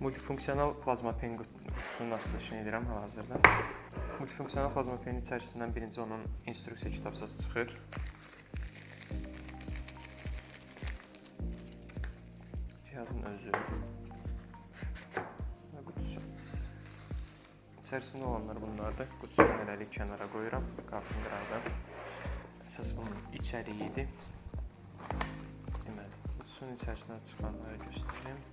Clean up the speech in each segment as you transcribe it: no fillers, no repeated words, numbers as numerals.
Multifunksiyonal plazma pen qutusunun açılışını edirəm hal-hazırda. Multifunksiyonal plazma penin içərisindən birinci onun instruksiya kitabçası çıxır. Cihazın özü və qutusu. İçərisində olanlar bunlardır. Qutusunu hələlik kənara qoyuram, qalsın qıraqda. Əsas bunun içəriyidir. Deməli, qutusunun içərisindən çıxanları göstəreyim.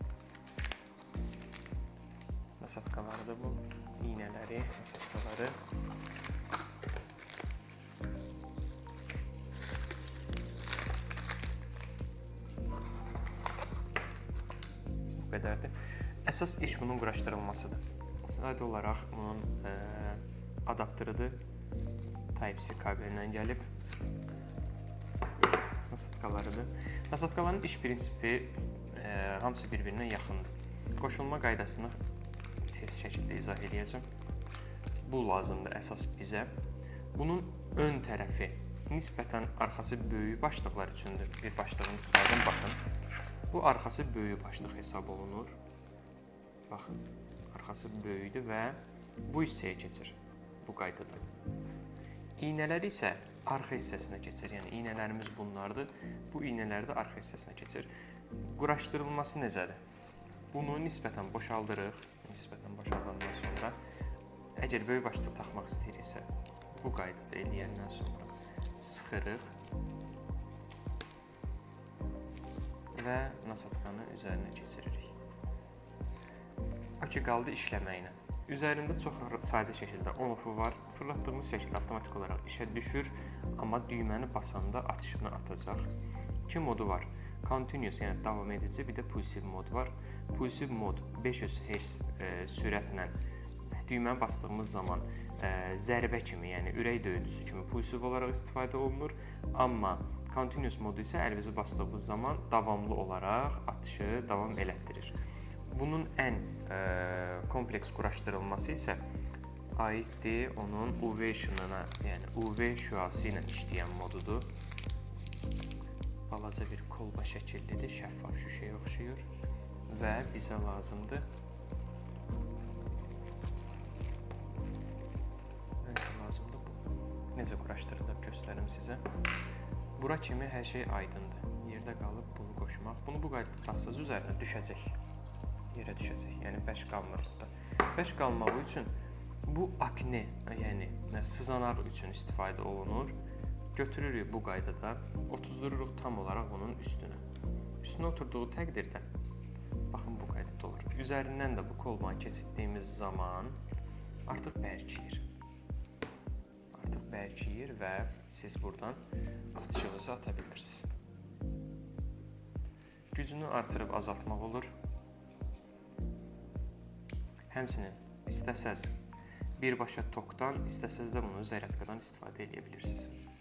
Nasatkalarıdır bu, iğnələri, nasatkaları. Bu qədərdir. Əsas iş bunun quraşdırılmasıdır. Sadə olaraq bunun adaptörüdür. Type-C kabelindən gəlib. Nasatkalarıdır. Nasatkaların iş prinsipi hamısı bir-birinə yaxındır. Qoşulma qaydasını tez şəkildə izah edəcəm. Bu lazımdır əsas bizə. Bunun ön tərəfi nisbətən arxası böyük başlıqlar üçündür. Bir başlığını çıxardım, baxın. Bu arxası böyük başlıq hesab olunur. Baxın, arxası böyükdür və bu hissəyə keçir bu qaydada. İynələr isə arxa hissəsinə keçir. Yəni iynələrimiz bunlardır. Bu iynələr də arxa hissəsinə keçir. Quraşdırılması necədir? Bunu nisbətən boşaldırıq. Nisbətən boşaldandan sonra əgər böyük başlıq taxmaq istəyiriksə, bu qaydada eləyəndən sonra sıxırıq və nasatkanı üzərinə keçiririk. O ki, qaldı işləməyinə. Üzərində çox sadə şəkildə on-offu var. Fırlatdığımız şəkildə avtomatik olaraq işə düşür, amma düyməni basanda atışını atacaq. İki modu var. Continuous, yəni davam edici, bir də pulsiv mod var. Pulsiv mod 500 Hz sürətlə düyməni bastığımız zaman zərbə kimi, yəni ürək döyüntüsü kimi pulsiv olaraq istifadə olunur. Amma continuous modu isə əlinizi bastığımız zaman davamlı olaraq atışı davam elətdirir. Bunun ən kompleks quraşdırılması isə aiddir onun UV işınına, yəni UV şüası ilə işləyən modudur. Balaca bir kolba şəkillidir, şəffaf şüşəyə oxşuyur və bizə lazımdır. Necə quraşdırılıb göstərim sizə. Bura kimi hər şey aydındır. Yerdə qalıb bunu qoşmaq. Bunu bu qaydada taxsaz üzərinə düşəcək. Yerə düşəcək. Yəni bərk qalmır burada. Bərk qalmağı üçün bu akne, yəni sızanaq üçün istifadə olunur. Götürürük bu qaydada, otuzdururuq tam olaraq bunun üstünə. Üstünə oturduğu təqdirdə, baxın bu qaydada olur. Üzərindən də bu kolbanı keçirdiyimiz zaman artıq bərkiyir. Artıq bərkiyir və siz buradan atışınızı ata bilirsiniz. Gücünü artırıb azaltmaq olur. Həmçinin istəsəz birbaşa tokdan, istəsəz də bunu zərətqadan istifadə edə bilirsiniz.